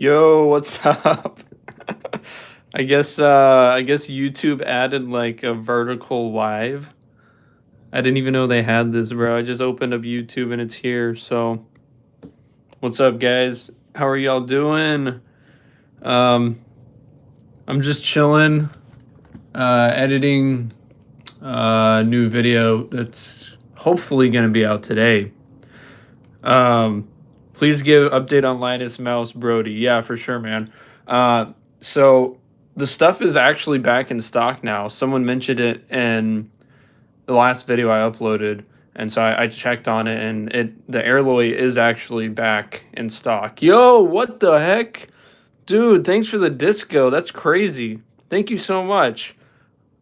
Yo, what's up? I guess YouTube added like a vertical live. I didn't even know they had this, bro. I just opened up YouTube and it's here. So, what's up, guys? How are y'all doing? Um, I'm just chilling, editing a new video that's hopefully gonna be out today. Um, Please give update on Linus Mouse Brody. Yeah, for sure, man. So the stuff is actually back in stock now. Someone mentioned it in the last video I uploaded, and so I checked on it, and the Airloy is actually back in stock. Yo, what the heck, dude? Thanks for the disco. That's crazy. Thank you so much.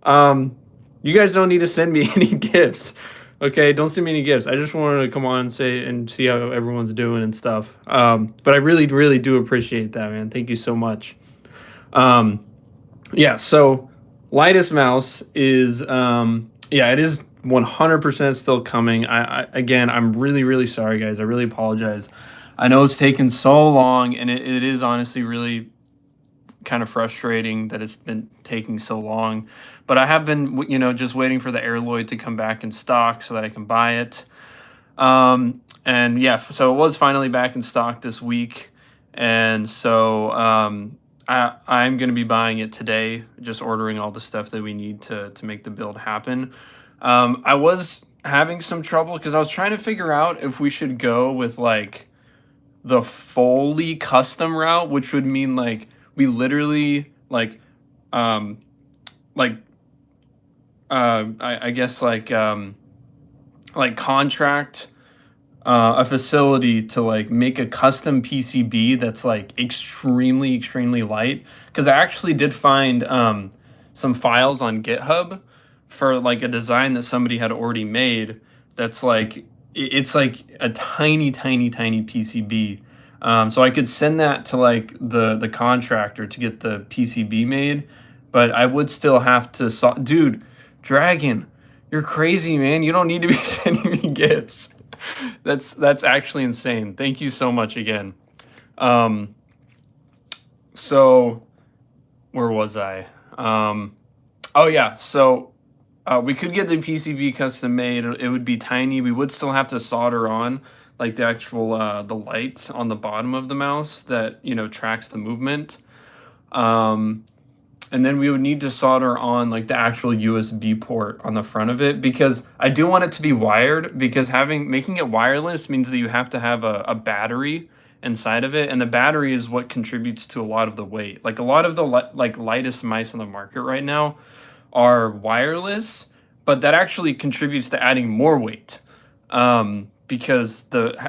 Um, you guys don't need to send me any gifts. Okay, don't send me any gifts. I just wanted to come on and say and see how everyone's doing and stuff. But I really, really do appreciate that, man. Thank you so much. Um, yeah, so Lightest Mouse is yeah, it is 100% still coming. Again, I'm really, really sorry, guys. I really apologize. I know it's taken so long, and it is honestly really kind of frustrating that it's been taking so long. But I have been, just waiting for the Airloy to come back in stock so that I can buy it. And yeah, so it was finally back in stock this week. And so I'm going to be buying it today, just ordering all the stuff that we need to make the build happen. I was having some trouble because I was trying to figure out if we should go with like the fully custom route, which would mean like we literally um like I guess like contract a facility to like make a custom PCB that's like extremely light, because I actually did find some files on GitHub for like a design that somebody had already made that's like it's like a tiny PCB. So I could send that to like the contractor to get the PCB made, but I would still have to dude, Dragon, you're crazy, man. You don't need to be sending me gifts. That's actually insane. Thank you so much again. So where was I? Oh yeah, so we could get the PCB custom made. It would be tiny. We would still have to solder on like the actual the light on the bottom of the mouse that tracks the movement. And then we would need to solder on like the actual USB port on the front of it, because I do want it to be wired, because making it wireless means that you have to have a battery inside of it, and the battery is what contributes to a lot of the weight. Like a lot of the lightest mice on the market right now are wireless, but that actually contributes to adding more weight, because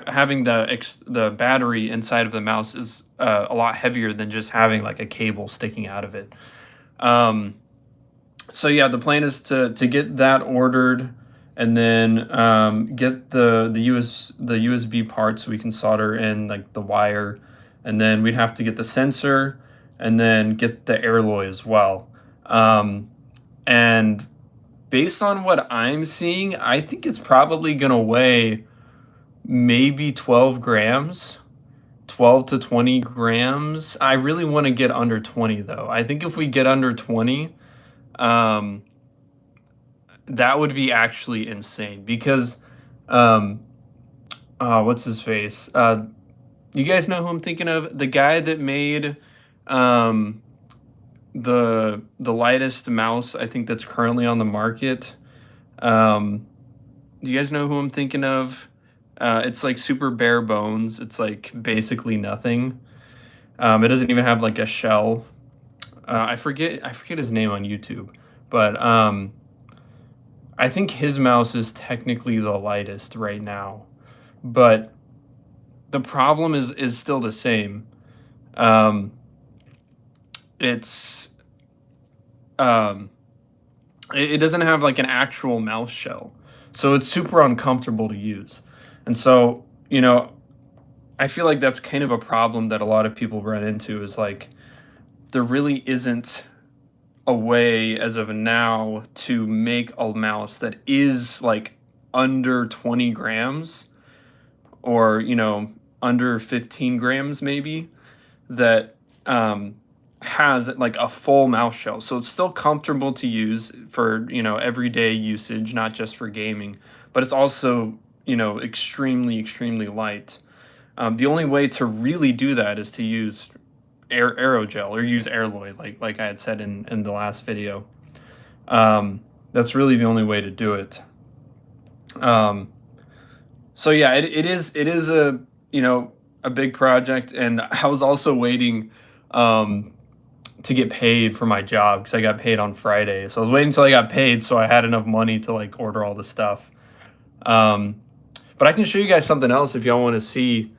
having the battery inside of the mouse is a lot heavier than just having like a cable sticking out of it. So yeah, the plan is to get that ordered, and then get the USB parts so we can solder in like the wire, and then we'd have to get the sensor, and then get the Airloy as well. And based on what I'm seeing, I think it's probably gonna weigh maybe 12 grams. 12 to 20 grams. I really want to get under 20 though. I think if we get under 20, that would be actually insane, because what's his face? You guys know who I'm thinking of? The guy that made the lightest mouse, I think, that's currently on the market. You guys know who I'm thinking of? It's like super bare bones. It's like basically nothing. It doesn't even have like a shell. I forget his name on YouTube, but I think his mouse is technically the lightest right now. But the problem is still the same. It's it doesn't have like an actual mouse shell, so it's super uncomfortable to use. And so, I feel like that's kind of a problem that a lot of people run into, is like there really isn't a way as of now to make a mouse that is like under 20 grams, or under 15 grams maybe. that has like a full mouse shell. So it's still comfortable to use for, everyday usage, not just for gaming, but it's also, extremely, extremely light. The only way to really do that is to use aerogel or use airloy, like I had said in the last video. That's really the only way to do it. So yeah, it is a, a big project, and I was also waiting to get paid for my job because I got paid on Friday. So I was waiting until I got paid so I had enough money to like order all the stuff. But I can show you guys something else if y'all want to see.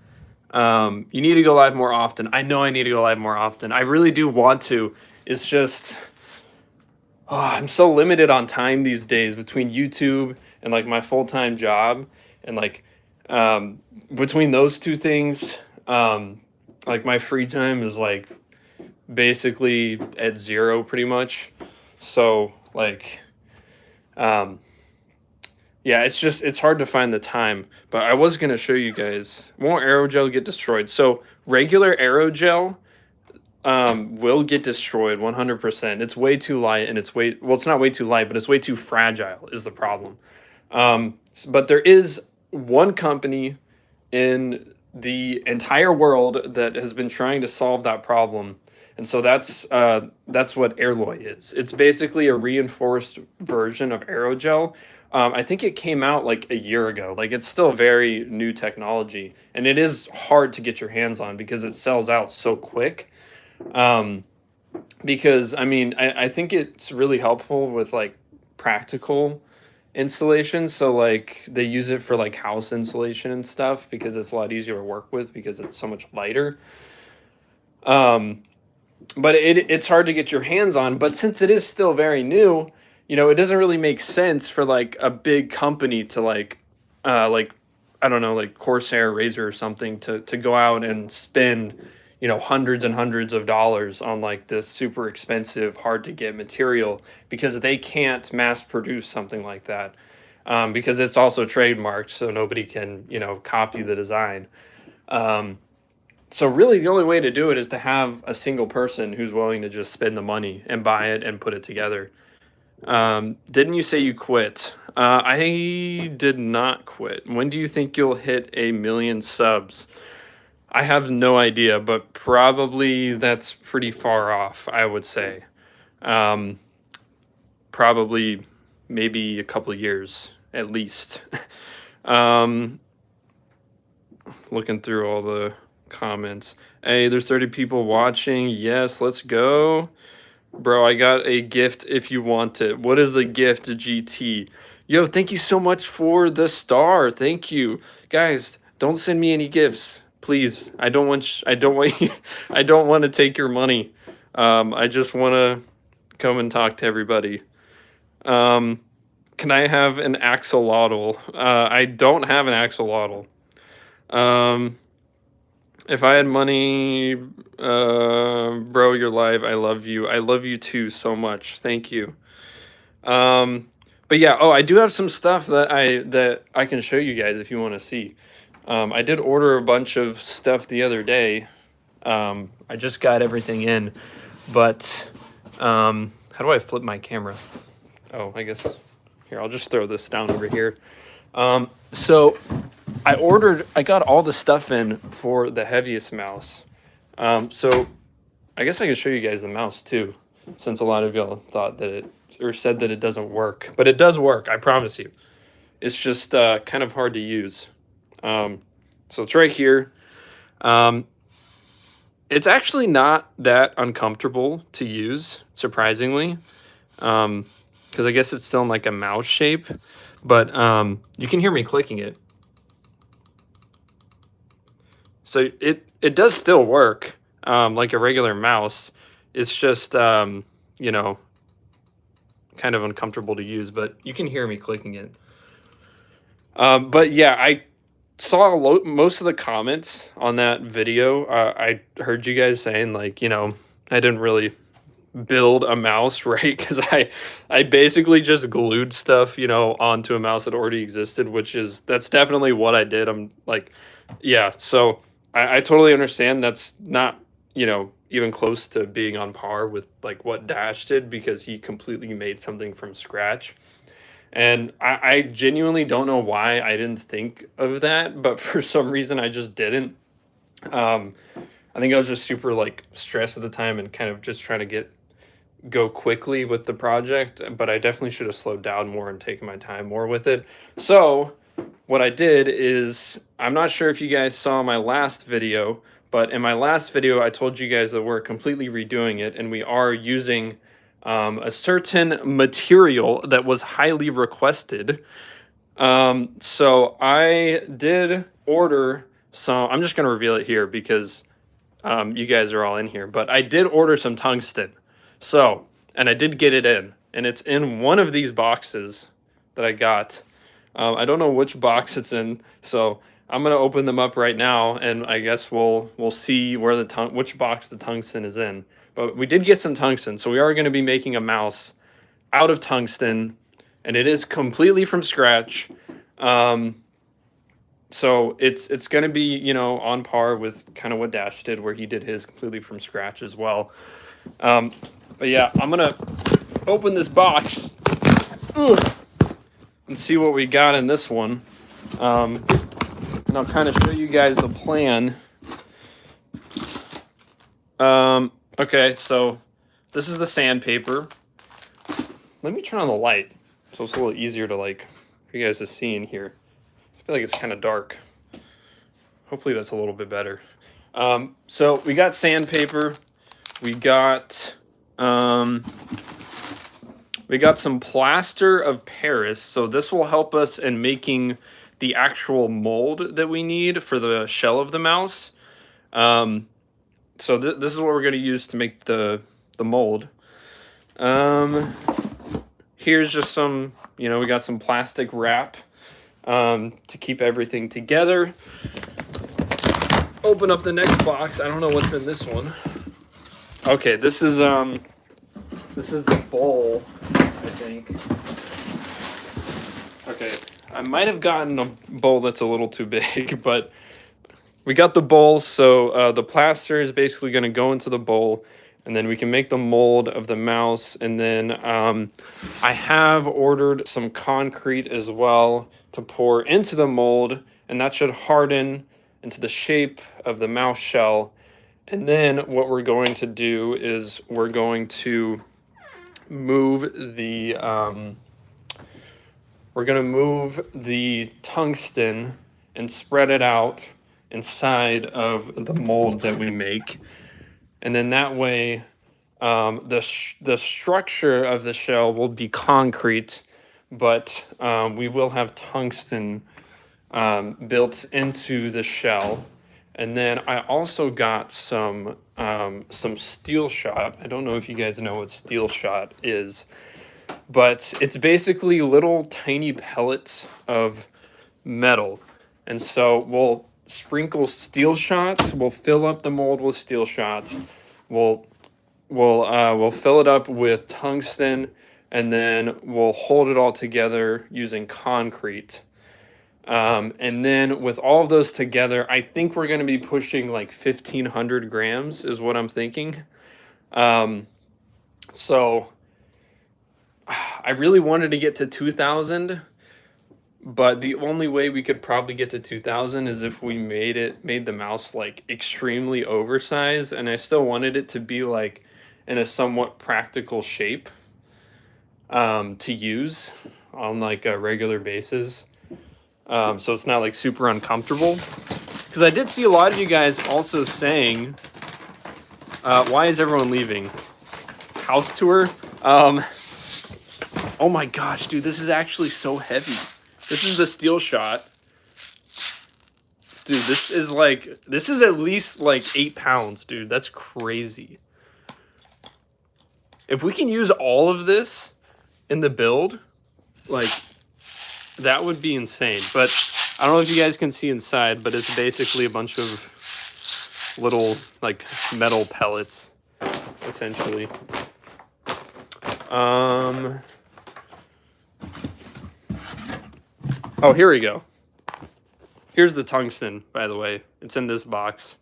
You need to go live more often. I know I need to go live more often. I really do want to. It's just, I'm so limited on time these days between YouTube and like my full-time job, and like between those two things, like my free time is like basically at zero pretty much. So like yeah, it's hard to find the time, but I was going to show you guys. Won't aerogel get destroyed? So regular aerogel will get destroyed 100%. It's way too light, and it's not way too light, but it's way too fragile is the problem. But there is one company in the entire world that has been trying to solve that problem. And so that's what Airloy is. It's basically a reinforced version of aerogel. I think it came out like a year ago. Like, it's still very new technology, and it is hard to get your hands on because it sells out so quick. Because I think it's really helpful with like practical installation. So like they use it for like house insulation and stuff because it's a lot easier to work with because it's so much lighter. But it's hard to get your hands on. But since it is still very new, it doesn't really make sense for like a big company to like I don't know, like Corsair, Razer or something to go out and spend hundreds and hundreds of dollars on like this super expensive, hard to get material because they can't mass produce something like that. Because it's also trademarked, so nobody can, copy the design. So really the only way to do it is to have a single person who's willing to just spend the money and buy it and put it together. Didn't you say you quit? I did not quit. When do you think you'll hit 1 million subs? I have no idea, but probably that's pretty far off, I would say. Probably maybe a couple years at least. Looking through all the comments. Hey, there's 30 people watching. Yes, let's go. Bro, I got a gift if you want it. What is the gift, GT? Yo, thank you so much for the star. Thank you. Guys, don't send me any gifts. Please. I don't want you, I don't want to take your money. I just want to come and talk to everybody. Can I have an axolotl? I don't have an axolotl. If I had money, bro, you're live. I love you. I love you too so much. Thank you. But yeah, I do have some stuff that I can show you guys if you want to see. I did order a bunch of stuff the other day. I just got everything in, but how do I flip my camera? Oh, I guess here, I'll just throw this down over here. So I got all the stuff in for the heaviest mouse. So I guess I can show you guys the mouse too, since a lot of y'all thought that said that it doesn't work, but it does work. I promise you. It's just kind of hard to use. So it's right here. It's actually not that uncomfortable to use, surprisingly, because I guess it's still in like a mouse shape, but you can hear me clicking it. So it does still work like a regular mouse. It's just, kind of uncomfortable to use, but you can hear me clicking it. But yeah, I saw most of the comments on that video. I heard you guys saying like, I didn't really build a mouse, right? Because I basically just glued stuff, onto a mouse that already existed, that's definitely what I did. I'm like, yeah, so I totally understand that's not you know, even close to being on par with like what Dash did, because he completely made something from scratch. And I genuinely don't know why I didn't think of that, but for some reason I just didn't. I think I was just super like stressed at the time and kind of just trying to go quickly with the project, but I definitely should have slowed down more and taken my time more with it. So what I did is, I'm not sure if you guys saw my last video, but in my last video I told you guys that we're completely redoing it, and we are using a certain material that was highly requested. So I did order some, I'm just going to reveal it here because you guys are all in here, but I did order some tungsten. So, and I did get it in, and it's in one of these boxes that I got. I don't know which box it's in, so I'm gonna open them up right now, and I guess we'll see where which box the tungsten is in. But we did get some tungsten, so we are going to be making a mouse out of tungsten, and it is completely from scratch. So it's going to be, you know, on par with kind of what Dash did, where he did his completely from scratch as well. But yeah, I'm going to open this box and see what we got in this one. And I'll kind of show you guys the plan. Okay, so this is the sandpaper. Let me turn on the light so it's a little easier to like for you guys to see in here. I feel like it's kind of dark. Hopefully that's a little bit better. So we got sandpaper. We got some plaster of Paris. So this will help us in making the actual mold that we need for the shell of the mouse. So this is what we're going to use to make the mold. Here's just some, you know, we got some plastic wrap to keep everything together. Open up the next box. I don't know what's in this one. Okay, this is the bowl, I think. Okay, I might have gotten a bowl that's a little too big, but we got the bowl. So the plaster is basically going to go into the bowl, and then we can make the mold of the mouse. And then I have ordered some concrete as well to pour into the mold, and that should harden into the shape of the mouse shell. And then what we're going to do is we're going to move the tungsten and spread it out inside of the mold that we make. And then that way the structure of the shell will be concrete, but we will have tungsten built into the shell. And then I also got some steel shot. I don't know if you guys know what steel shot is, but it's basically little tiny pellets of metal. And so we'll sprinkle steel shots. We'll fill up the mold with steel shots. We'll fill it up with tungsten, and then we'll hold it all together using concrete. And then with all of those together, I think we're going to be pushing like 1,500 grams is what I'm thinking. So I really wanted to get to 2,000, but the only way we could probably get to 2,000 is if we made the mouse like extremely oversized, and I still wanted it to be like in a somewhat practical shape to use on like a regular basis. So it's not like super uncomfortable, because I did see a lot of you guys also saying, why is everyone leaving? House tour? Oh my gosh, dude, this is actually so heavy. This is the steel shot. Dude, this is at least like 8 pounds, dude. That's crazy. If we can use all of this in the build, like, that would be insane. But I don't know if you guys can see inside, but it's basically a bunch of little like metal pellets, essentially. Oh, here we go. Here's the tungsten, by the way. It's in this box.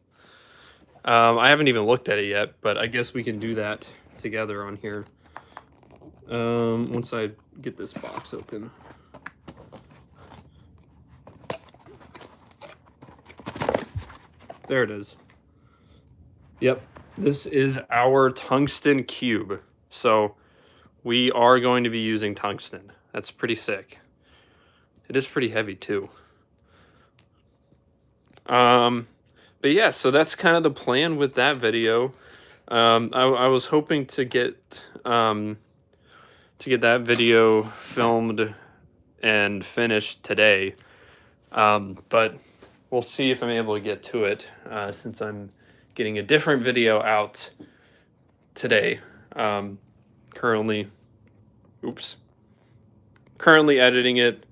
I haven't even looked at it yet, but I guess we can do that together on here. Once I get this box open. There it is. Yep, this is our tungsten cube. So we are going to be using tungsten. That's pretty sick. It is pretty heavy too. But yeah, so that's kind of the plan with that video. I was hoping to get that video filmed and finished today, but we'll see if I'm able to get to it since I'm getting a different video out today. Currently editing it.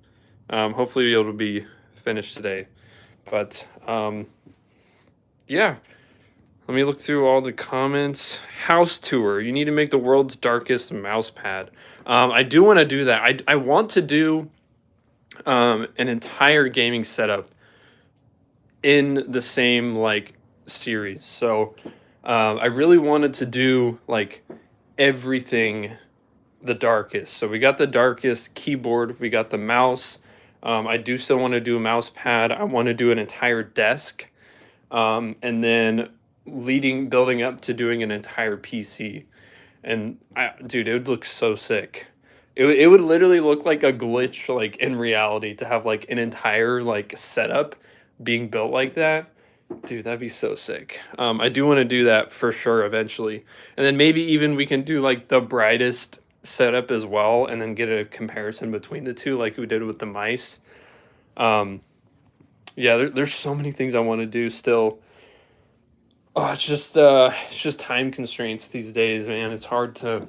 Hopefully be able to be finished today. But yeah, let me look through all the comments. House tour. You need to make the world's darkest mouse pad. I do want to do that. I want to do an entire gaming setup in the same like series. So I really wanted to do like everything the darkest. So we got the darkest keyboard, we got the mouse. I do still want to do a mouse pad. I want to do an entire desk, and then building up to doing an entire PC. And dude, it would look so sick. It would literally look like a glitch, like in reality, to have like an entire like setup being built like that. Dude, that'd be so sick. I do want to do that for sure eventually, and then maybe even we can do like the brightest setup as well, and then get a comparison between the two, like we did with the mice. Yeah, there's so many things I want to do still. Oh, it's just time constraints these days, man. It's hard to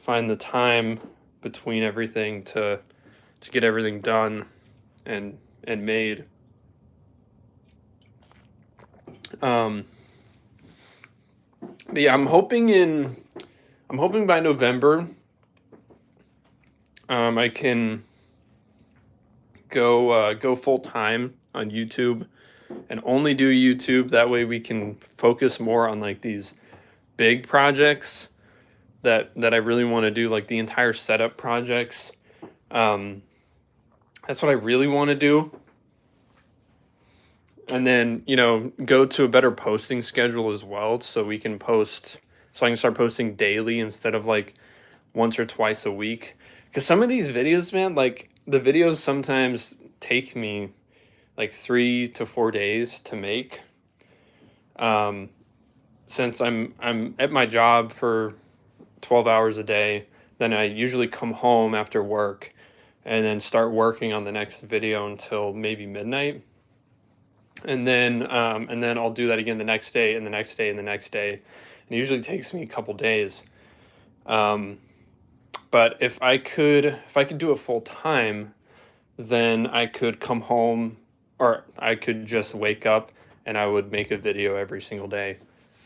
find the time between everything to get everything done and made. But yeah, I'm hoping by November I can go full time on YouTube and only do YouTube. That way we can focus more on like these big projects that I really want to do, like the entire setup projects. That's what I really want to do. And then, you know, go to a better posting schedule as well, so we can post, so I can start posting daily instead of like once or twice a week. Because some of these videos, man, like the videos sometimes take me like 3 to 4 days to make. Since I'm at my job for 12 hours a day, then I usually come home after work and then start working on the next video until maybe midnight. And then I'll do that again the next day and the next day and the next day. And it usually takes me a couple days. But if I could do it full time, then I could come home, or I could just wake up and I would make a video every single day.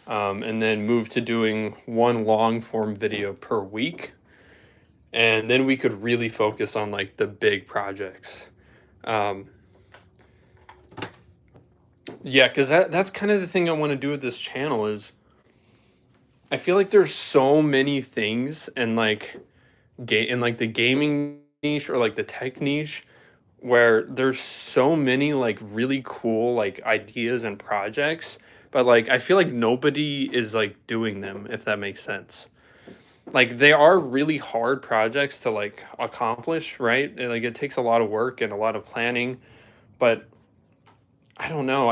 And then move to doing one long form video per week. And then we could really focus on like the big projects. Yeah, because that's kind of the thing I want to do with this channel is I feel like there's so many things in like the gaming niche or like the tech niche where there's so many like really cool like ideas and projects, but like I feel like nobody is like doing them, if that makes sense. Like they are really hard projects to like accomplish, right? And, like it takes a lot of work and a lot of planning, but I don't know.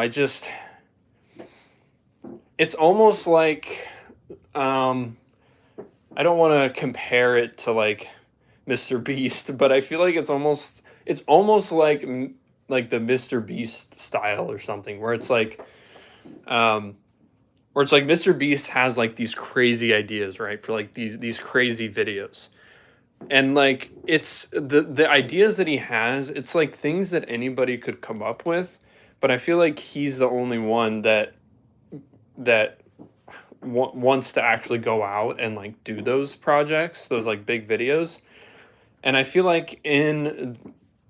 It's almost like, I don't want to compare it to like Mr. Beast, but I feel like it's almost like the Mr. Beast style or something, where it's like Mr. Beast has like these crazy ideas, right? For like these crazy videos. And like it's the ideas that he has, it's like things that anybody could come up with, but I feel like he's the only one that wants to actually go out and like do those projects, those like big videos. And I feel like in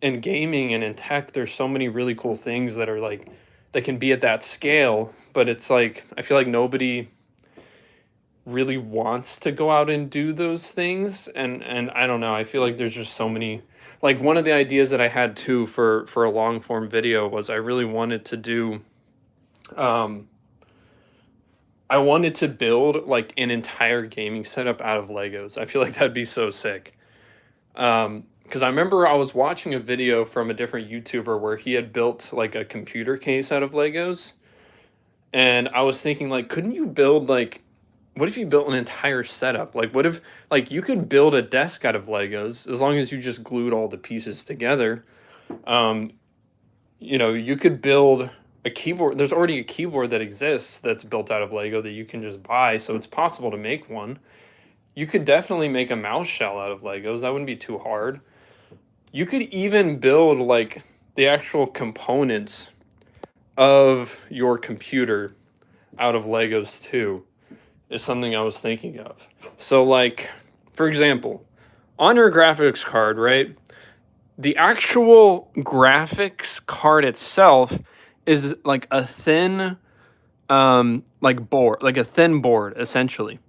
gaming and in tech, there's so many really cool things that are like that can be at that scale, but it's like I feel like nobody really wants to go out and do those things, and I don't know, I feel like there's just so many, like one of the ideas that I had too for a long form video was I really wanted to do um I wanted to build like an entire gaming setup out of Legos. I feel like that'd be so sick. Because I remember I was watching a video from a different YouTuber where he had built like a computer case out of Legos, and I was thinking like, couldn't you build like, what if you built an entire setup? Like, what if like you could build a desk out of Legos as long as you just glued all the pieces together? Um, you know, you could build a keyboard. There's already a keyboard that exists that's built out of Lego that you can just buy, so it's possible to make one. You could definitely make a mouse shell out of Legos. That wouldn't be too hard. You could even build like the actual components of your computer out of Legos too, is something I was thinking of. So like, for example, on your graphics card, right? The actual graphics card itself is like a thin like board, like a thin board essentially.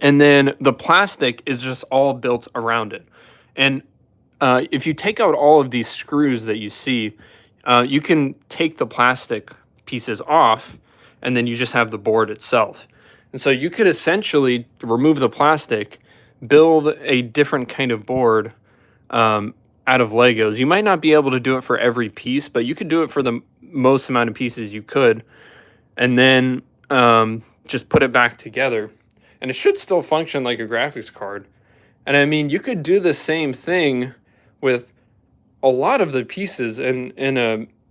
And then the plastic is just all built around it. And if you take out all of these screws that you see, you can take the plastic pieces off, and then you just have the board itself. And so you could essentially remove the plastic, build a different kind of board out of Legos. You might not be able to do it for every piece, but you could do it for the most amount of pieces you could, and then just put it back together. And it should still function like a graphics card. And I mean, you could do the same thing with a lot of the pieces in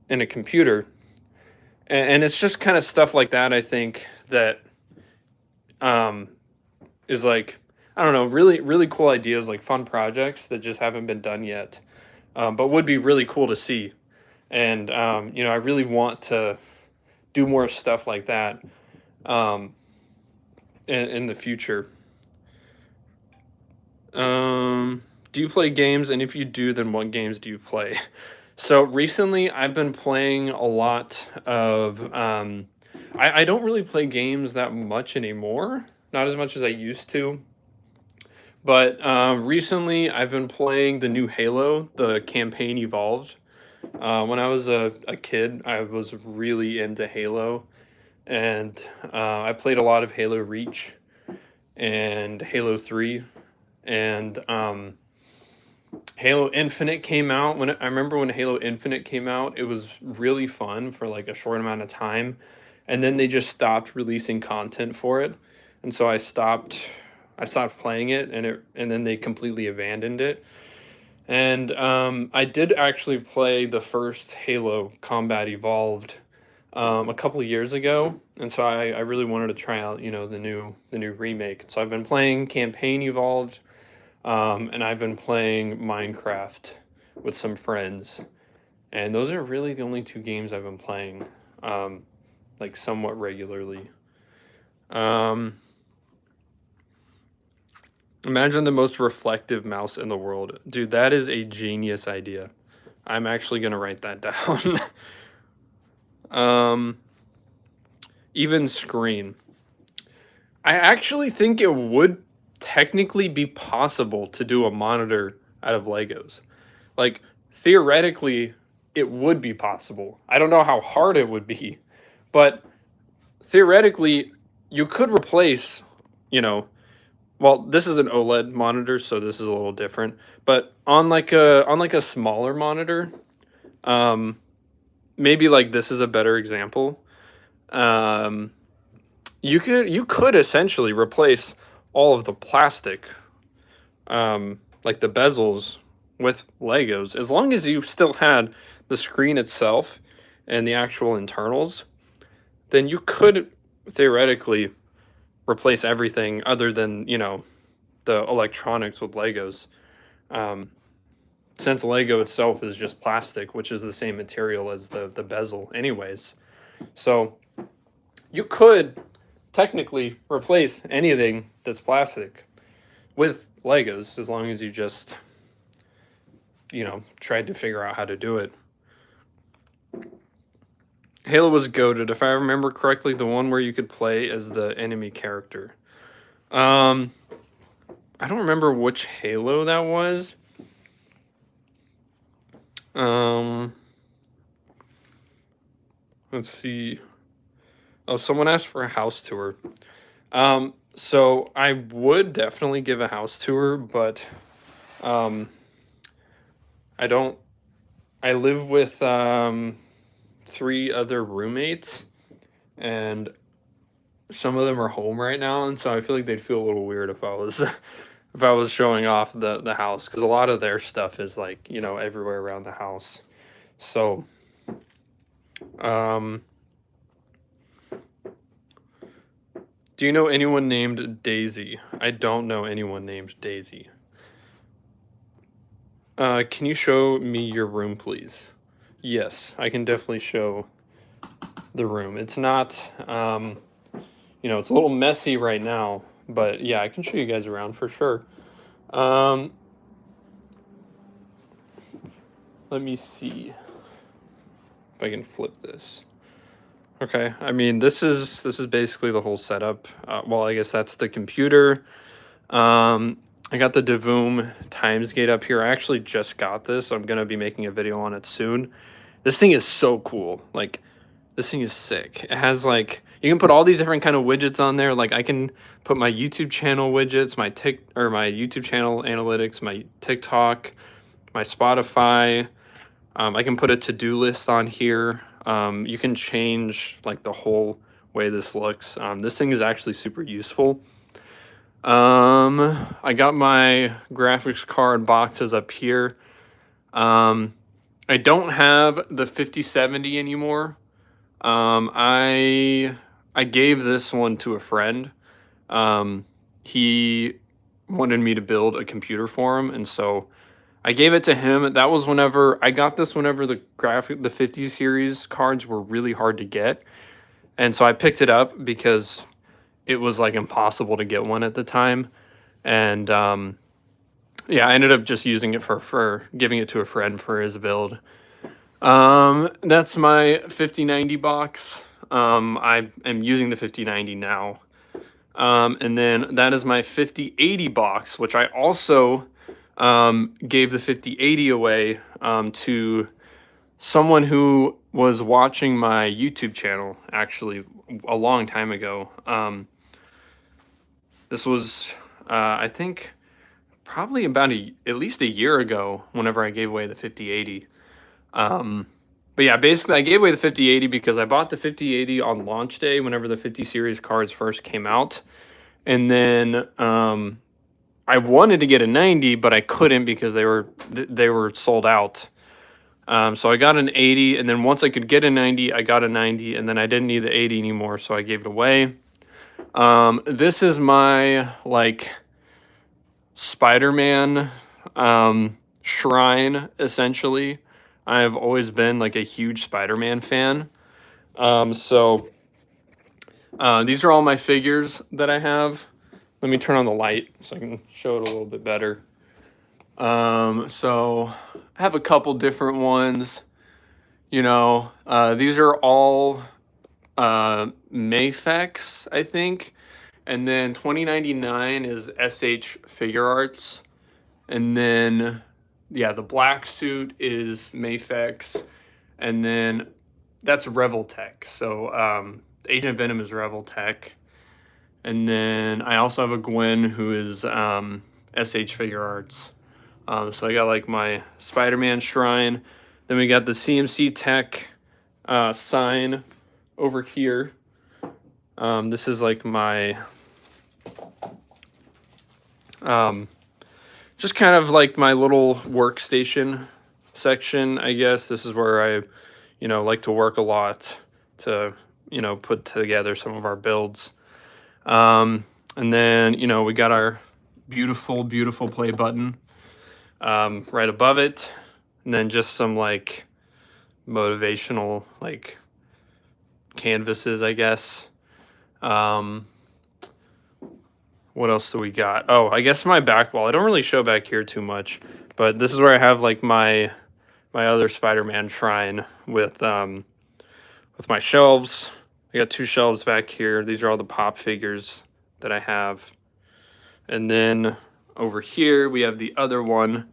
a computer. And it's just kind of stuff like that, I think, that is like, I don't know, really, really cool ideas, like fun projects that just haven't been done yet, but would be really cool to see. And, you know, I really want to do more stuff like that in the future. Do you play games? And if you do, then what games do you play? So recently I've been playing a lot of, I don't really play games that much anymore. Not as much as I used to. But recently I've been playing the new Halo, the campaign Evolved. When I was a kid, I was really into Halo. And I played a lot of Halo Reach and Halo 3. And Halo Infinite came out. I remember when Halo Infinite came out, it was really fun for like a short amount of time. And then they just stopped releasing content for it. And so I stopped playing it, and then they completely abandoned it. And I did actually play the first Halo Combat Evolved a couple of years ago, and so I really wanted to try out, you know, the new remake. So I've been playing Campaign Evolved, and I've been playing Minecraft with some friends, and those are really the only two games I've been playing, like somewhat regularly. Imagine the most reflective mouse in the world. Dude, that is a genius idea. I'm actually going to write that down. Even screen. I actually think it would technically be possible to do a monitor out of Legos. Like, theoretically, it would be possible. I don't know how hard it would be, but theoretically, you could replace, you know, well, this is an OLED monitor, so this is a little different. But on like a smaller monitor, maybe like this is a better example. You could essentially replace all of the plastic, like the bezels, with Legos, as long as you still had the screen itself and the actual internals. Then you could theoretically replace everything other than, you know, the electronics with Legos. Since Lego itself is just plastic, which is the same material as the bezel anyways. So you could technically replace anything that's plastic with Legos, as long as you just, you know, tried to figure out how to do it. Halo was goated, if I remember correctly, the one where you could play as the enemy character. I don't remember which Halo that was. Let's see. Oh, someone asked for a house tour. So I would definitely give a house tour, but I don't. I live with 3 other roommates, and some of them are home right now, and so I feel like they'd feel a little weird if I was if I was showing off the house, because a lot of their stuff is like, you know, everywhere around the house. So do you know anyone named Daisy? I don't know anyone named Daisy. Can you show me your room, please? Yes, I can definitely show the room. It's not, you know, it's a little messy right now, but yeah, I can show you guys around for sure. Let me see if I can flip this. Okay, I mean, this is basically the whole setup. Well, I guess that's the computer. I got the Devoom Times Gate up here. I actually just got this, so I'm gonna be making a video on it soon. This thing is so cool. Like, this thing is sick. It has like, you can put all these different kind of widgets on there. Like, I can put my YouTube channel widgets, my YouTube channel analytics, my TikTok, my Spotify. I can put a to-do list on here. You can change like the whole way this looks. This thing is actually super useful. I got my graphics card boxes up here. I don't have the 5070 anymore. I gave this one to a friend. He wanted me to build a computer for him, and so I gave it to him. That was whenever I got this, whenever the 50 series cards were really hard to get. And so I picked it up because it was like impossible to get one at the time. And yeah, I ended up just using it for giving it to a friend for his build. That's my 5090 box. I am using the 5090 now. And then that is my 5080 box, which I also gave the 5080 away to someone who was watching my YouTube channel actually a long time ago. This was, I think, probably about at least a year ago whenever I gave away the 5080. But yeah, basically I gave away the 5080 because I bought the 5080 on launch day whenever the 50 series cards first came out. And then I wanted to get a 90, but I couldn't because they were sold out. So I got an 80, and then once I could get a 90, I got a 90, and then I didn't need the 80 anymore, so I gave it away. This is my like Spider-Man shrine, essentially. I've always been like a huge Spider-Man fan. So these are all my figures that I have. Let me turn on the light so I can show it a little bit better. So I have a couple different ones. You know, these are all Mayfex, I think. And then 2099 is SH Figure Arts. And then, yeah, the black suit is Mayfex. And then that's Revoltech. So Agent Venom is Revoltech. And then I also have a Gwen who is SH Figure Arts. So I got like my Spider-Man shrine. Then we got the cmcteq sign over here. This is like my just kind of like my little workstation section, I guess. This is where I, you know, like to work a lot to, you know, put together some of our builds. And then, you know, we got our beautiful, beautiful play button right above it. And then just some like motivational like canvases, I guess. What else do we got? Oh, I guess my back wall. I don't really show back here too much, but this is where I have like my other Spider-Man shrine with with my shelves. I got 2 shelves back here. These are all the pop figures that I have. And then over here we have the other one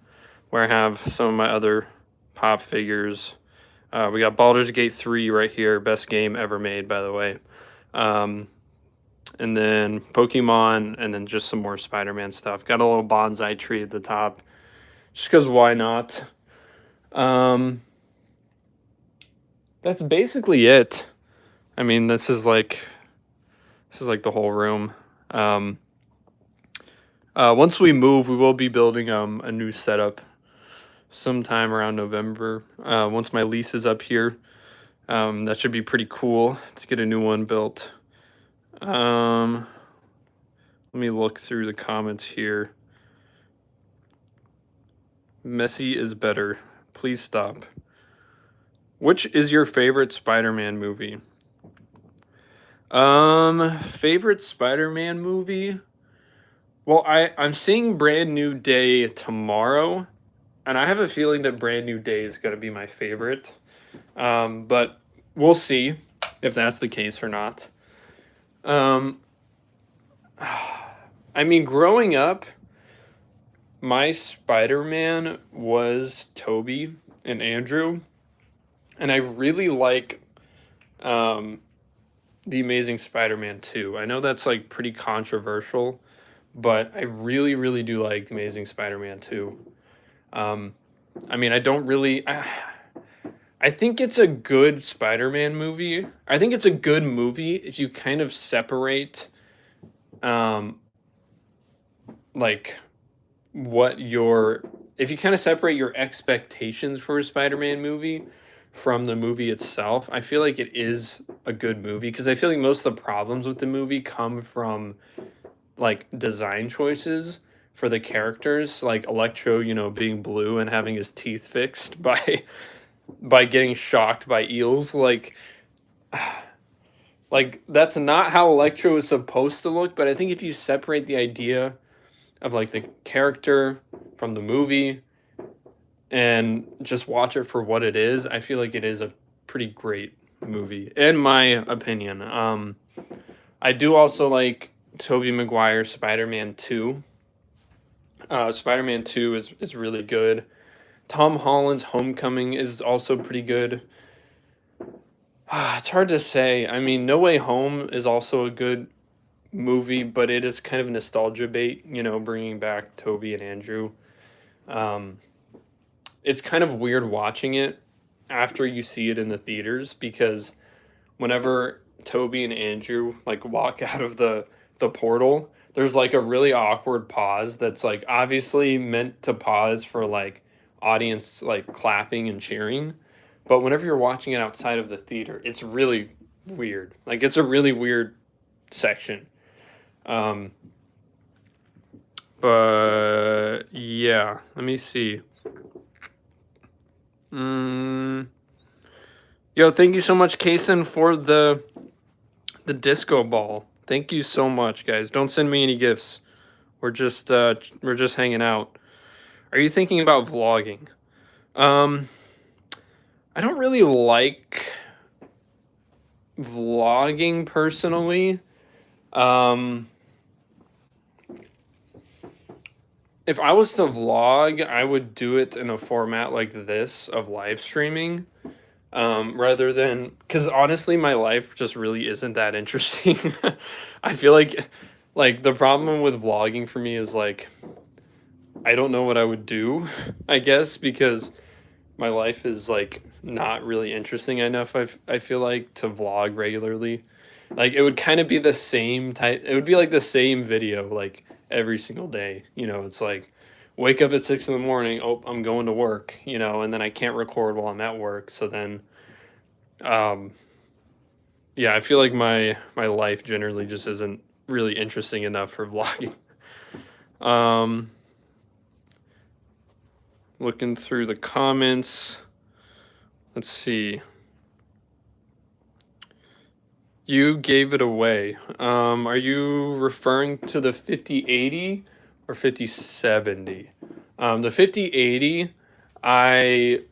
where I have some of my other pop figures. We got Baldur's Gate 3 right here, best game ever made, by the way. And then Pokemon, and then just some more Spider-Man stuff. Got a little bonsai tree at the top, just because why not? That's basically it. I mean, this is like the whole room. Once we move, we will be building a new setup sometime around November. Once my lease is up here, that should be pretty cool to get a new one built. Let me look through the comments here. Messy is better. Please stop. Which is your favorite Spider-Man movie? Favorite Spider-Man movie? Well, I'm seeing Brand New Day tomorrow, and I have a feeling that Brand New Day is going to be my favorite. But we'll see if that's the case or not. I mean, growing up, my Spider-Man was Tobey and Andrew, and I really like The Amazing Spider-Man 2. I know that's like pretty controversial, but I really, really do like The Amazing Spider-Man 2. I mean, I don't really... I think it's a good Spider-Man movie. I think it's a good movie if you kind of separate, like, if you kind of separate your expectations for a Spider-Man movie from the movie itself. I feel like it is a good movie, because I feel like most of the problems with the movie come from, like, design choices for the characters, like Electro, you know, being blue and having his teeth fixed by getting shocked by eels. Like that's not how Electro is supposed to look. But I think if you separate the idea of like the character from the movie and just watch it for what it is, I feel like it is a pretty great movie, in my opinion. I do also like Tobey Maguire's Spider-Man 2. Spider-Man 2 is really good. Tom Holland's Homecoming is also pretty good. It's hard to say. I mean, No Way Home is also a good movie, but it is kind of nostalgia bait, you know, bringing back Tobey and Andrew. It's kind of weird watching it after you see it in the theaters, because whenever Tobey and Andrew like walk out of the portal, there's like a really awkward pause that's like obviously meant to pause for like audience like clapping and cheering, but whenever you're watching it outside of the theater, it's really weird. Like, it's a really weird section. But yeah, let me see. Yo, thank you so much, Kason, for the disco ball. Thank you so much, guys. Don't send me any gifts. We're just hanging out. Are you thinking about vlogging? I don't really like vlogging personally. If I was to vlog, I would do it in a format like this of live streaming, rather than, because honestly, my life just really isn't that interesting. I feel like the problem with vlogging for me is like, I don't know what I would do, I guess, because my life is like not really interesting enough. I feel like to vlog regularly, like it would kind of be the same type. It would be like the same video like every single day. You know, it's like wake up at 6 in the morning. Oh, I'm going to work. You know, and then I can't record while I'm at work. So then, yeah, I feel like my life generally just isn't really interesting enough for vlogging. Looking through the comments. Let's see. You gave it away. Are you referring to the 5080 or 5070? The 5080, I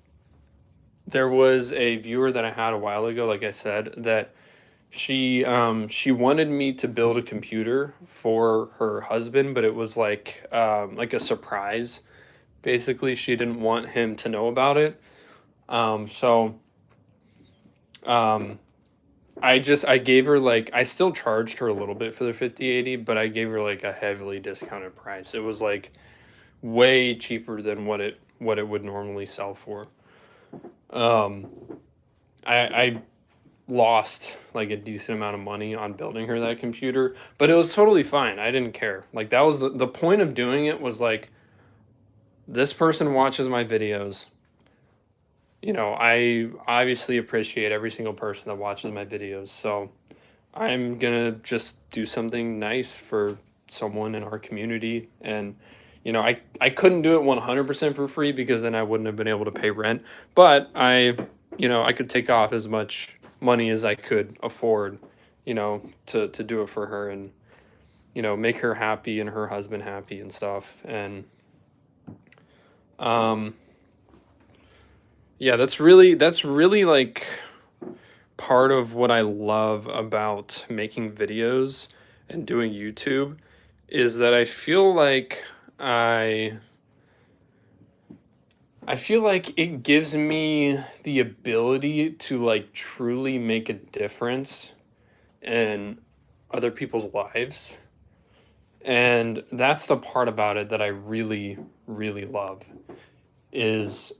there was a viewer that I had a while ago, like I said, that she wanted me to build a computer for her husband, but it was like a surprise. Basically, she didn't want him to know about it. So um, I gave her like I still charged her a little bit for the 5080, but I gave her like a heavily discounted price. It was like way cheaper than what it would normally sell for. Um, I lost like a decent amount of money on building her that computer, but it was totally fine. I didn't care. Like that was the point of doing it was like this person watches my videos. You know, I obviously appreciate every single person that watches my videos. So I'm gonna just do something nice for someone in our community. And, you know, I couldn't do it 100% for free because then I wouldn't have been able to pay rent. But I could take off as much money as I could afford, to do it for her and, make her happy and her husband happy and stuff. And, um, yeah, that's really like part of what I love about making videos and doing YouTube is that I I feel like it gives me the ability to like truly make a difference in other people's lives. And that's the part about it that I really, really love is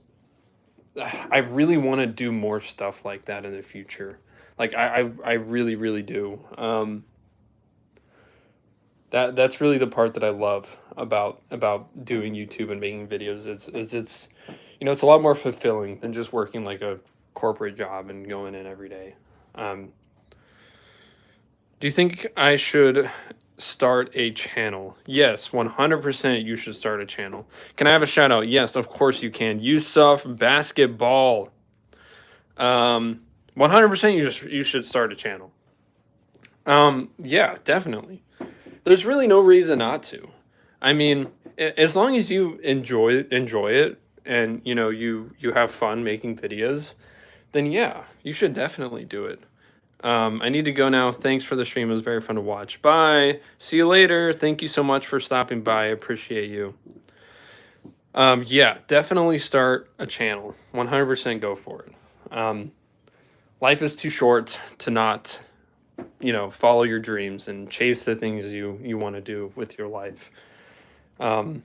I really want to do more stuff like that in the future. Like I really, really do. That's really the part that I love about doing YouTube and making videos. It's a lot more fulfilling than just working like a corporate job and going in every day. Um, do you think I should start a channel? Yes, 100% you should start a channel. Can I have a shout out? Yes, of course you can. Yusuf Basketball. 100% you should start a channel. Yeah, definitely. There's really no reason not to. I mean, as long as you enjoy it and you have fun making videos, then yeah, you should definitely do it. I need to go now. Thanks for the stream. It was very fun to watch. Bye. See you later. Thank you so much for stopping by. I appreciate you. Yeah, definitely start a channel. 100% go for it. Life is too short to not follow your dreams and chase the things you want to do with your life. And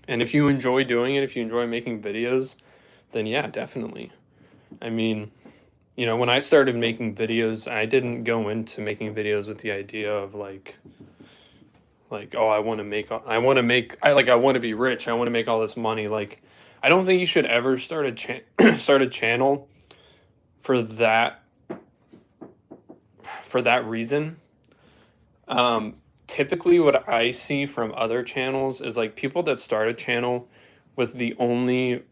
if you enjoy doing it, if you enjoy making videos, then yeah, definitely. I mean, when I started making videos, I didn't go into making videos with the idea of like oh, I want to be rich. I want to make all this money. Like, I don't think you should ever start start a channel for that reason. Typically what I see from other channels is like people that start a channel with the only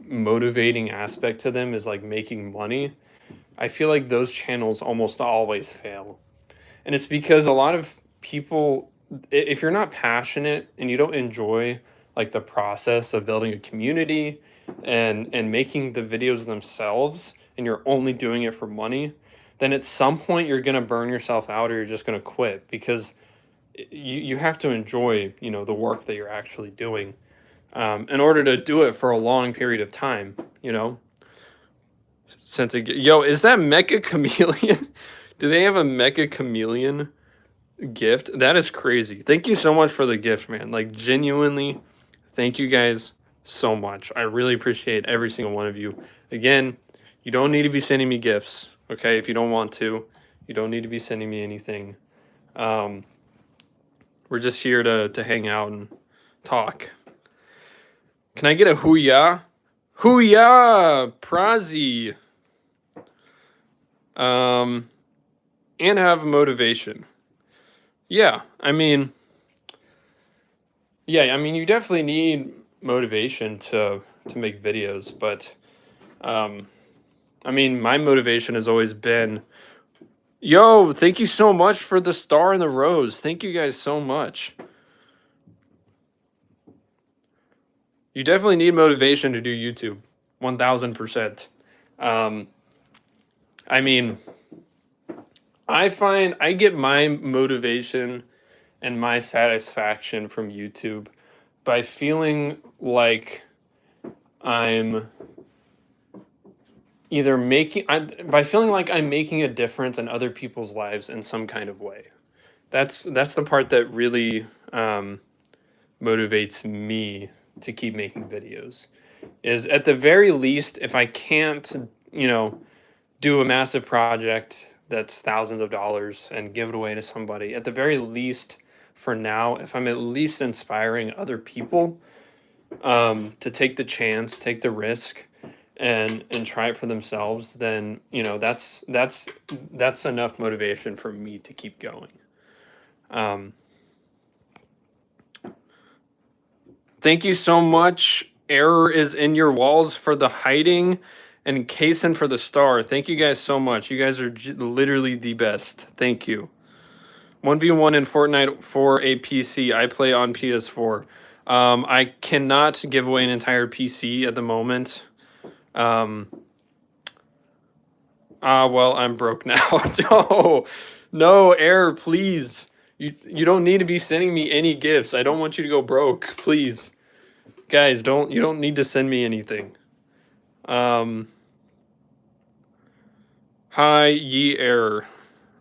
motivating aspect to them is like making money. I feel like those channels almost always fail. And it's because a lot of people, if you're not passionate and you don't enjoy like the process of building a community and making the videos themselves, and you're only doing it for money, then at some point you're going to burn yourself out or you're just going to quit because you have to enjoy, the work that you're actually doing in order to do it for a long period of time, Yo, is that Mecha Chameleon? Do they have a Mecha Chameleon gift? That is crazy. Thank you so much for the gift, man. Like, genuinely, thank you guys so much. I really appreciate every single one of you. Again, you don't need to be sending me gifts, okay? If you don't want to, you don't need to be sending me anything. We're just here to hang out and talk. Can I get a hoo-yah? Hoo-yah! Prazi! And have motivation. Yeah, I mean, you definitely need motivation to make videos, but my motivation has always been, yo, thank you so much for the star and the rose. Thank you guys so much. You definitely need motivation to do YouTube. 1000%. I mean, I find I get my motivation and my satisfaction from YouTube by feeling like I'm either by feeling like I'm making a difference in other people's lives in some kind of way. That's the part that really motivates me to keep making videos. Is at the very least, if I can't, do a massive project that's thousands of dollars and give it away to somebody, at the very least, for now, if I'm at least inspiring other people to take the chance, take the risk, and try it for themselves, then that's enough motivation for me to keep going. Thank you so much. Error is in your walls for the hiding, and Kason for the star. Thank you guys so much. You guys are literally the best. Thank you. 1v1 in Fortnite for a PC. I play on PS4. I cannot give away an entire PC at the moment. Well, I'm broke now. No, Error, please. You don't need to be sending me any gifts. I don't want you to go broke, please. Guys, you don't need to send me anything. Hi, ye Error.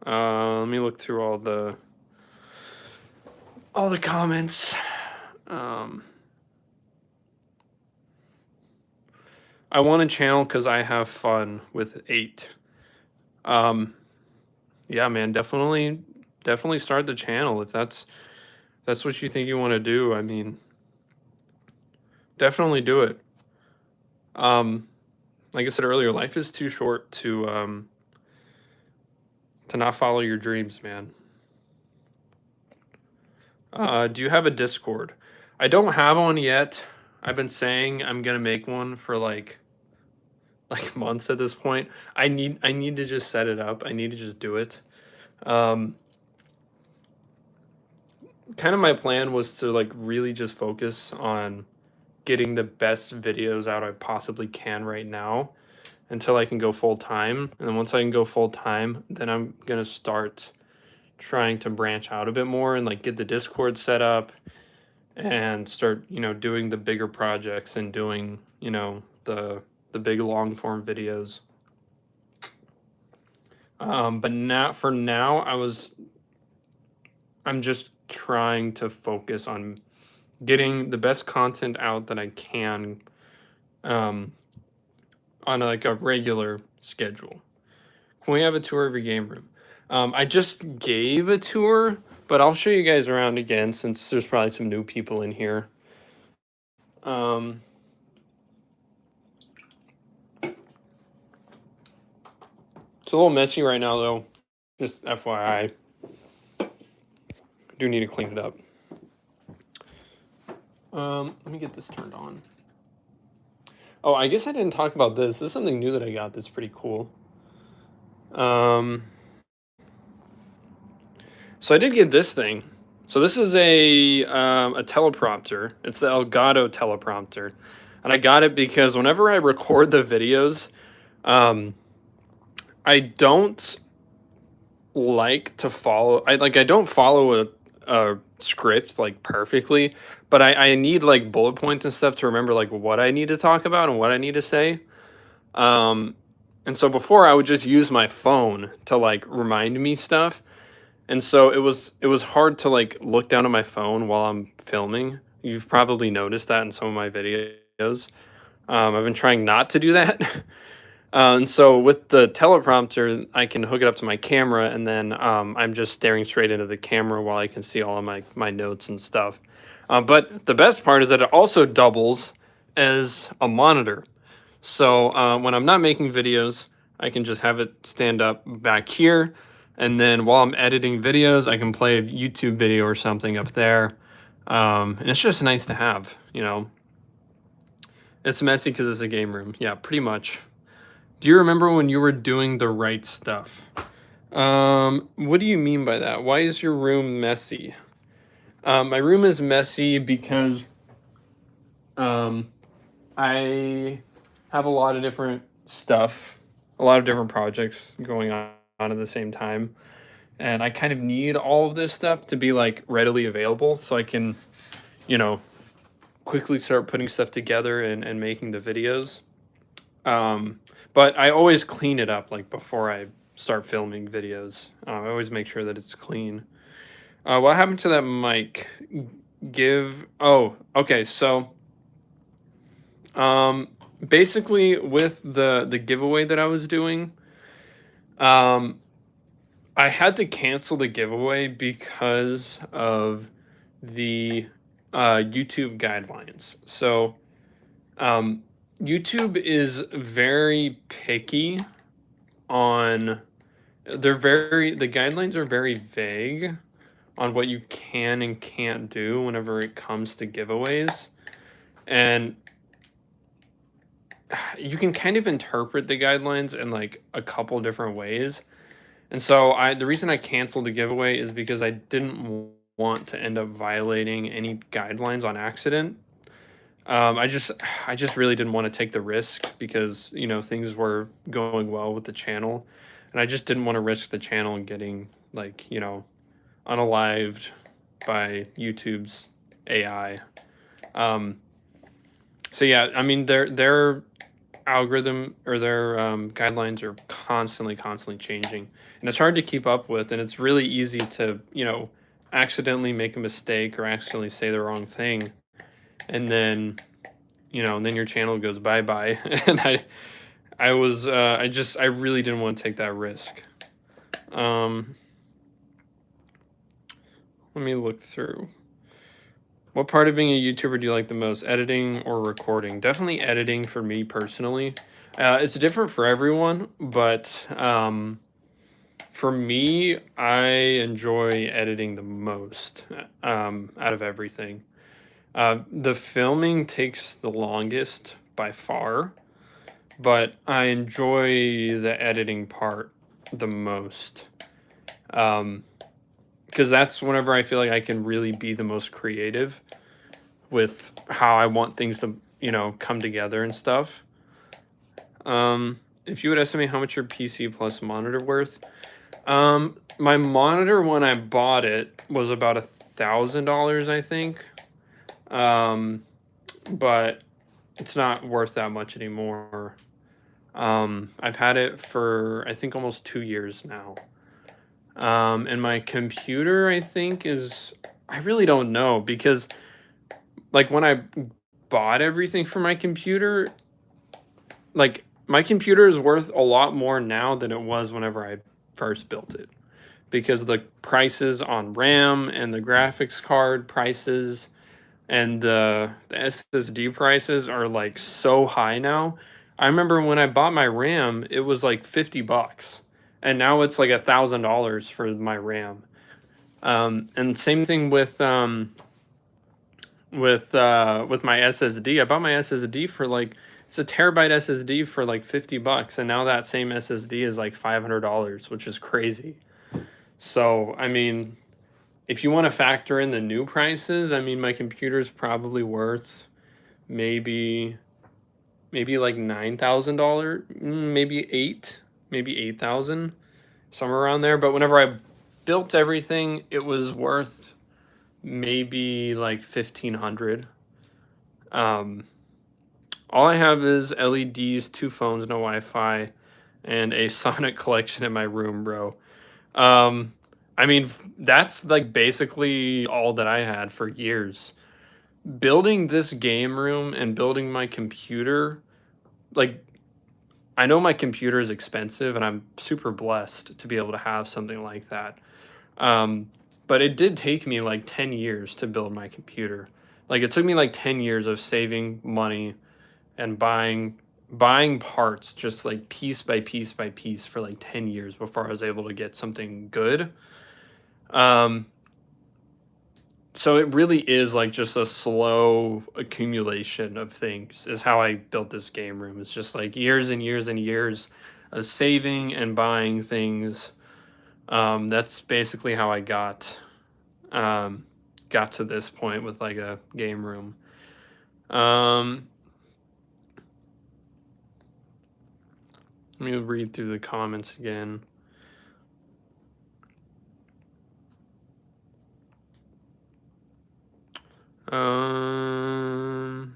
Let me look through all the comments. I want a channel because I have fun with 8. Yeah, man, definitely start the channel if that's what you think you want to do. I mean, definitely do it. Like I said earlier, life is too short to not follow your dreams, man. Do you have a Discord? I don't have one yet. I've been saying I'm gonna make one for like months at this point. I need to just set it up. I need to just do it. Kind of my plan was to like really just focus on getting the best videos out I possibly can right now until I can go full time. And then once I can go full time, then I'm gonna start trying to branch out a bit more and like get the Discord set up and start, doing the bigger projects and doing, the big long form videos. But for now, I'm just trying to focus on getting the best content out that I can on like a regular schedule. Can we have a tour of your game room? I just gave a tour, but I'll show you guys around again since there's probably some new people in here. It's a little messy right now, though. Just FYI. I do need to clean it up. Let me get this turned on. Oh, I guess I didn't talk about this. This is something new that I got that's pretty cool. So I did get this thing. So this is a teleprompter. It's the Elgato teleprompter. And I got it because whenever I record the videos, I don't like to follow. I don't follow a script like perfectly, but I need like bullet points and stuff to remember like what I need to talk about and what I need to say. And so before I would just use my phone to like remind me stuff. And so it was hard to like look down at my phone while I'm filming. You've probably noticed that in some of my videos. I've been trying not to do that. And so with the teleprompter, I can hook it up to my camera, and then I'm just staring straight into the camera while I can see all of my notes and stuff. But the best part is that it also doubles as a monitor. So when I'm not making videos, I can just have it stand up back here. And then while I'm editing videos, I can play a YouTube video or something up there. And it's just nice to have, It's messy because it's a game room. Yeah, pretty much. Do you remember when you were doing the right stuff? What do you mean by that? Why is your room messy? My room is messy because I have a lot of different stuff, a lot of different projects going on at the same time. And I kind of need all of this stuff to be like readily available so I can, you know, quickly start putting stuff together and making the videos. But I always clean it up like before I start filming videos. I always make sure that it's clean. What happened to that mic? Oh, okay. So, basically with the giveaway that I was doing, um, I had to cancel the giveaway because of the YouTube guidelines. So, YouTube is very picky on the guidelines are very vague on what you can and can't do whenever it comes to giveaways. And you can kind of interpret the guidelines in like a couple different ways. And so the reason I canceled the giveaway is because I didn't want to end up violating any guidelines on accident. I just really didn't want to take the risk because, you know, things were going well with the channel, and I just didn't want to risk the channel getting like, you know, unalived by YouTube's AI. So yeah, I mean their algorithm or their guidelines are constantly changing, and it's hard to keep up with, and it's really easy to, you know, accidentally make a mistake or accidentally say the wrong thing, and then, you know, and then your channel goes bye-bye. And I really didn't want to take that risk. Let me look through. What part of being a YouTuber do you like the most? Editing or recording? Definitely editing for me personally. It's different for everyone, but for me, I enjoy editing the most out of everything. The filming takes the longest by far, but I enjoy the editing part the most. Because that's whenever I feel like I can really be the most creative with how I want things to, you know, come together and stuff. If you would estimate how much your PC plus monitor worth, my monitor when I bought it was about $1,000, I think. But it's not worth that much anymore. I've had it for I think almost 2 years now. And my computer, I think, I really don't know, because like when I bought everything for my computer, like my computer is worth a lot more now than it was whenever I first built it, because the prices on RAM and the graphics card prices and the SSD prices are like so high now. I remember when I bought my RAM, it was like $50, and now it's like $1,000 for my RAM. And same thing with my SSD. I bought my SSD for like, it's a terabyte SSD for like $50, and now that same SSD is like $500, which is crazy. So I mean, if you want to factor in the new prices, I mean, my computer's probably worth maybe like $9,000, maybe 8,000, somewhere around there. But whenever I built everything, it was worth maybe like 1,500. All I have is LEDs, 2 phones, no Wi-Fi, and a Sonic collection in my room, bro. I mean, that's like basically all that I had for years. Building this game room and building my computer, like, I know my computer is expensive and I'm super blessed to be able to have something like that. But it did take me like 10 years to build my computer. Like, it took me like 10 years of saving money and buying parts just like piece by piece by piece for like 10 years before I was able to get something good. So it really is like just a slow accumulation of things is how I built this game room. It's just like years and years and years of saving and buying things. That's basically how I got to this point with like a game room. Let me read through the comments again. I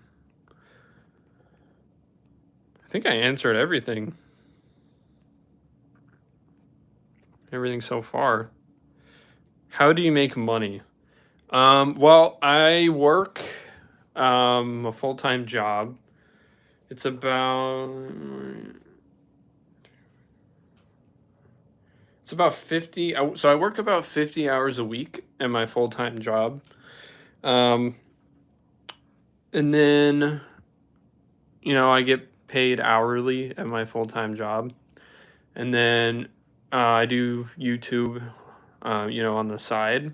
think I answered everything. Everything so far. How do you make money? Well, I work a full-time job. It's about 50. So I work about 50 hours a week at my full-time job. And then, I get paid hourly at my full-time job. And then I do YouTube, on the side.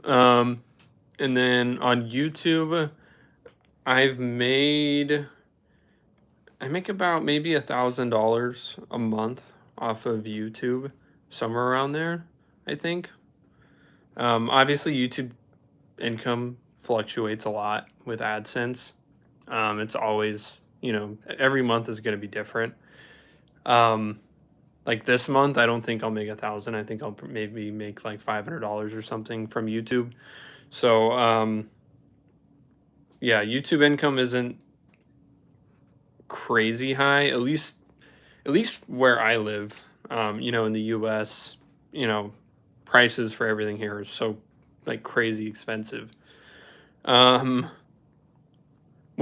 And then on YouTube, I make about maybe $1,000 a month off of YouTube, somewhere around there, I think. Obviously, YouTube income fluctuates a lot with AdSense. It's always, every month is going to be different. Like this month, I don't think I'll make 1,000. I think I'll maybe make like $500 or something from YouTube. So, yeah, YouTube income isn't crazy high, at least where I live. In the US, prices for everything here are so like crazy expensive. What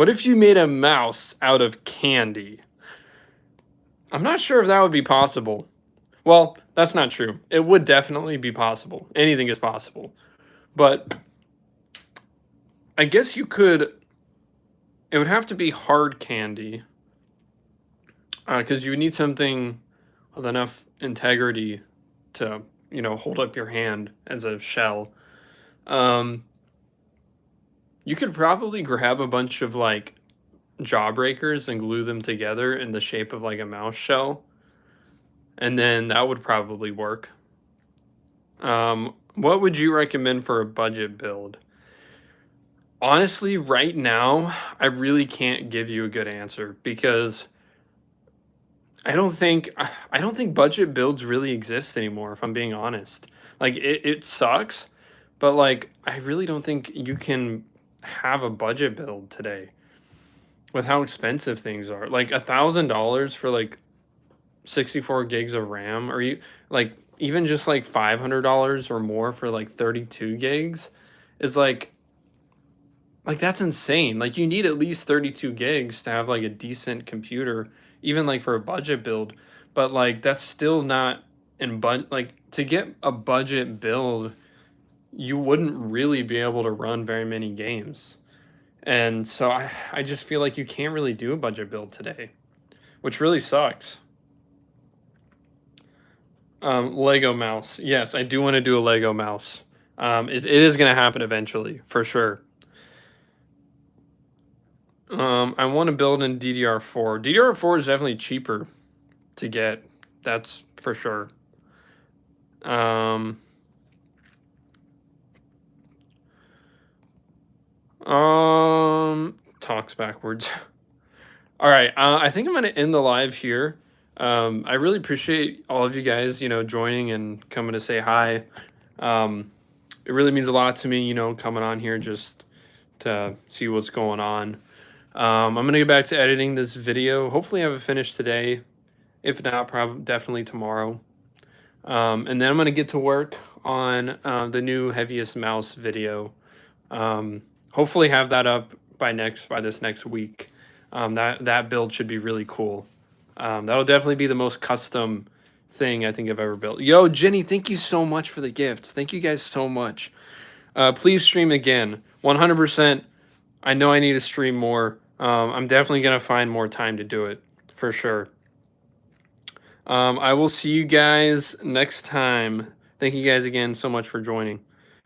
if you made a mouse out of candy? I'm not sure if that would be possible. Well, that's not true. It would definitely be possible. Anything is possible. But I guess you could. It would have to be hard candy. Because you would need something with enough integrity to, hold up your hand as a shell. You could probably grab a bunch of like jawbreakers and glue them together in the shape of like a mouse shell, and then that would probably work. What would you recommend for a budget build? Honestly, right now, I really can't give you a good answer because I don't think budget builds really exist anymore, if I'm being honest. Like it sucks, but like I really don't think you can have a budget build today with how expensive things are. Like $1,000 for like 64 gigs of RAM, or you like even just like $500 or more for like 32 gigs is like that's insane. Like you need at least 32 gigs to have like a decent computer, even like for a budget build. But like that's still not like to get a budget build, you wouldn't really be able to run very many games. And so I just feel like you can't really do a budget build today, which really sucks. Lego mouse. Yes, I do want to do a Lego mouse. It is going to happen eventually, for sure. I want to build in DDR4. DDR4 is definitely cheaper to get. That's for sure. Talks backwards. All right. I think I'm going to end the live here. I really appreciate all of you guys, joining and coming to say hi. It really means a lot to me, coming on here just to see what's going on. I'm going to get back to editing this video. Hopefully I have it finished today. If not, probably definitely tomorrow. And then I'm going to get to work on the new heaviest mouse video. Hopefully have that up by this next week. That build should be really cool. That'll definitely be the most custom thing I think I've ever built. Yo, Jenny, thank you so much for the gifts. Thank you guys so much. Please stream again. 100%. I know I need to stream more. I'm definitely going to find more time to do it, for sure. I will see you guys next time. Thank you guys again so much for joining.